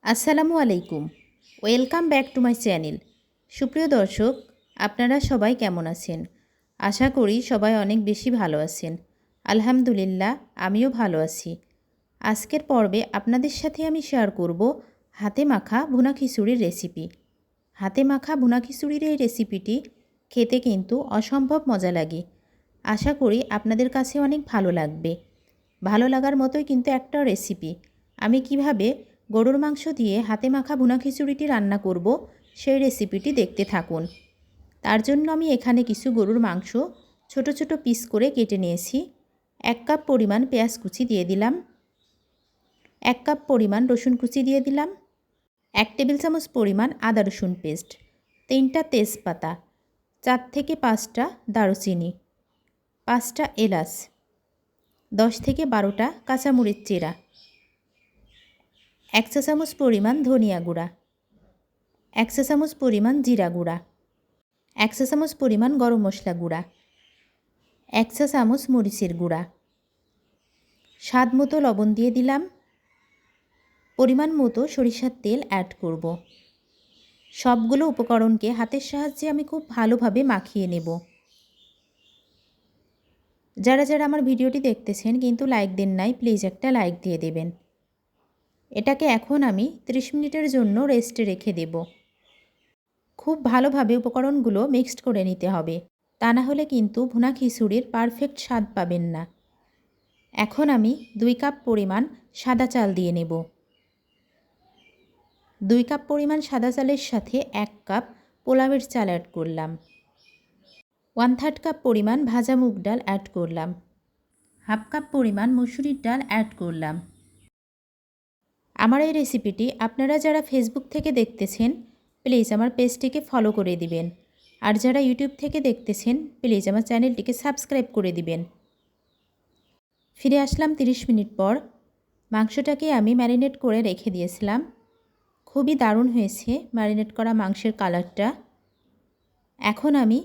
আসসালামু আলাইকুম। Welcome back to my channel. সুপ্রিয় দর্শক, আপনারা সবাই কেমন আছেন? আশা করি সবাই অনেক বেশি ভালো আছেন। আলহামদুলিল্লাহ, আমিও ভালো আছি। আজকের পর্বে আপনাদের সাথে আমি শেয়ার করব হাতে মাখা ভুনা খিচুড়ির রেসিপি। হাতে মাখা ভুনা খিচুড়ির এই রেসিপিটি খেতে কিন্তু অসম্ভব মজা লাগে। আশা করি আপনাদের কাছে অনেক ভালো লাগবে। ভালো লাগার মতোই কিন্তু একটা রেসিপি। আমি কিভাবে গরুর মাংস দিয়ে হাতে মাখা ভুনা খিচুড়িটি রান্না করব সেই রেসিপিটি দেখতে থাকুন। তার জন্য আমি এখানে কিছু গরুর মাংস ছোট ছোট পিস করে কেটে নিয়েছি। 1 কাপ পরিমাণ পেঁয়াজ কুচি দিয়ে দিলাম, 1 কাপ পরিমাণ রসুন কুচি দিয়ে দিলাম, 1 টেবিল চামচ পরিমাণ আদা রসুন পেস্ট, 3টা তেজপাতা, 4 থেকে 5টা দারুচিনি, 5টা এলাচ, 10 থেকে 12টা কাঁচামরিচ চেরা, 1 চা চামচ পরিমাণ ধনিয়া গুঁড়া, 1 চা চামচ পরিমাণ জিরা গুঁড়া, 1 চা চামচ পরিমাণ গরম মশলা গুঁড়া, 1 চা চামচ মরিচের গুঁড়া, স্বাদ মতো লবণ দিয়ে দিলাম, পরিমাণ মতো সরিষার তেল অ্যাড করব। সবগুলো উপকরণকে হাতের সাহায্যে আমি খুব ভালোভাবে মাখিয়ে নেব। যারা যারা আমার ভিডিওটি দেখতেছেন কিন্তু লাইক দেন নাই, প্লিজ একটা লাইক দিয়ে দেবেন। এটাকে এখন আমি 30 মিনিটের জন্য রেস্টে রেখে দেব। খুব ভালোভাবে উপকরণগুলো মিক্সড করে নিতে হবে, তা না হলে কিন্তু ভুনা খিচুড়ির পারফেক্ট স্বাদ পাবেন না। এখন আমি 2 কাপ পরিমাণ সাদা চাল দিয়ে নেব। 2 কাপ পরিমাণ সাদা চালের সাথে 1 কাপ পোলাওয়ের চাল অ্যাড করলাম, 1/3 কাপ পরিমাণ ভাজা মুগ ডাল অ্যাড করলাম, 1/2 কাপ পরিমাণ মসুরির ডাল অ্যাড করলাম। আমার এই রেসিপিটি আপনারা যারা ফেসবুক থেকে দেখতেছেন প্লিজ আমার পেজটিকে ফলো করে দিবেন, আর যারা ইউটিউব থেকে দেখতেছেন প্লিজ আমার চ্যানেলটিকে সাবস্ক্রাইব করে দিবেন। ফিরে আসলাম 30 মিনিট পর। মাংসটাকে আমি ম্যারিনেট করে রেখে দিয়েছিলাম। খুবই দারুণ হয়েছে ম্যারিনেট করা মাংসের কালারটা। এখন আমি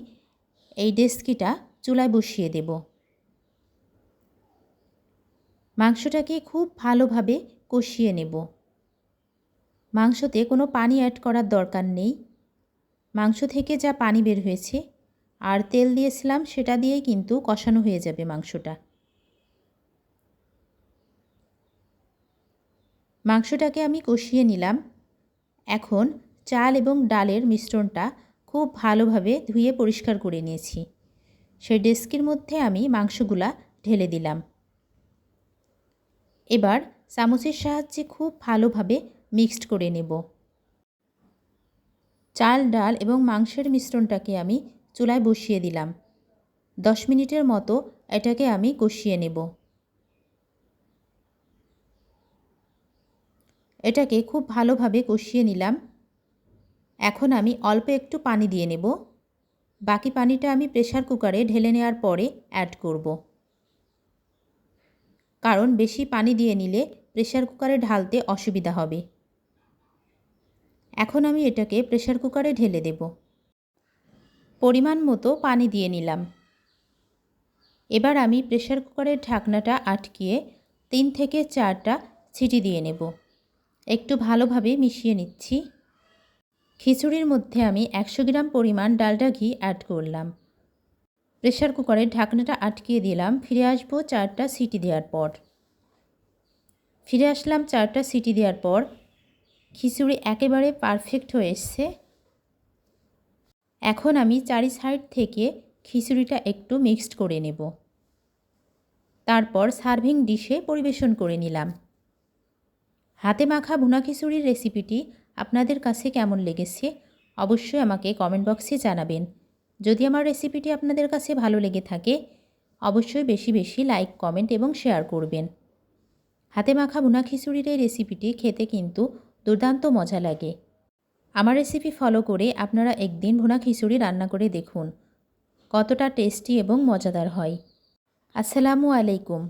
এই ডেস্কিটা চুলায় বসিয়ে দেব। মাংসটাকে খুব ভালোভাবে কষিয়ে নেব। মাংসতে কোনো পানি অ্যাড করার দরকার নেই। মাংস থেকে যা পানি বের হয়েছে আর তেল দিয়েছিলাম সেটা দিয়েই কিন্তু কষানো হয়ে যাবে মাংসটা। মাংসটাকে আমি কষিয়ে নিলাম। এখন চাল এবং ডালের মিশ্রণটা খুব ভালোভাবে ধুয়ে পরিষ্কার করে নিয়েছি। সেই ডেস্কির মধ্যে আমি মাংসগুলা ঢেলে দিলাম। এবার চামচের সাহায্যে খুব ভালোভাবে মিক্সড করে নেব। চাল, ডাল এবং মাংসের মিশ্রণটাকে আমি চুলায় বসিয়ে দিলাম। 10 মিনিটের মতো এটাকে আমি কষিয়ে নেব। এটাকে খুব ভালোভাবে কষিয়ে নিলাম। এখন আমি অল্প একটু পানি দিয়ে নেব। বাকি পানিটা আমি প্রেসার কুকারে ঢেলে নেওয়ার পরে অ্যাড করব, কারণ বেশি পানি দিয়ে নিলে প্রেসার কুকারে ঢালতে অসুবিধা হবে। এখন আমি এটাকে প্রেসার কুকারে ঢেলে দেব। পরিমাণ মতো পানি দিয়ে নিলাম। এবার আমি প্রেসার কুকারের ঢাকনাটা আটকিয়ে 3 থেকে 4টা সিটি দিয়ে নেব। একটু ভালোভাবে মিশিয়ে নিচ্ছি। খিচুড়ির মধ্যে আমি 100 গ্রাম পরিমাণ ডালডা ঘি অ্যাড করলাম। প্রেসার কুকারের ঢাকনাটা আটকিয়ে দিলাম। ফিরে আসবো 4টা সিটি দেওয়ার পর। ফিরে আসলাম 4টা সিটি দেওয়ার পর। খিচুড়ি একেবারে পারফেক্ট হয়ে এসছে। এখন আমি চারি সাইড থেকে খিচুড়িটা একটু মিক্সড করে নেব। তারপর সার্ভিং ডিশে পরিবেশন করে নিলাম। হাতে মাখা ভুনা খিচুড়ির রেসিপিটি আপনাদের কাছে কেমন লেগেছে অবশ্যই আমাকে কমেন্ট বক্সে জানাবেন। যদি আমার রেসিপিটি আপনাদের কাছে ভালো লেগে থাকে অবশ্যই বেশি বেশি লাইক, কমেন্ট এবং শেয়ার করবেন। হাতে মাখা ভুনা খিচুড়ির এই রেসিপিটি খেতে কিন্তু দুর্দান্ত মজা লাগে। আমার রেসিপি ফলো করে আপনারা একদিন ভুনা খিচুড়ি রান্না করে দেখুন কতটা টেস্টি এবং মজাদার হয়। আসসালামু আলাইকুম।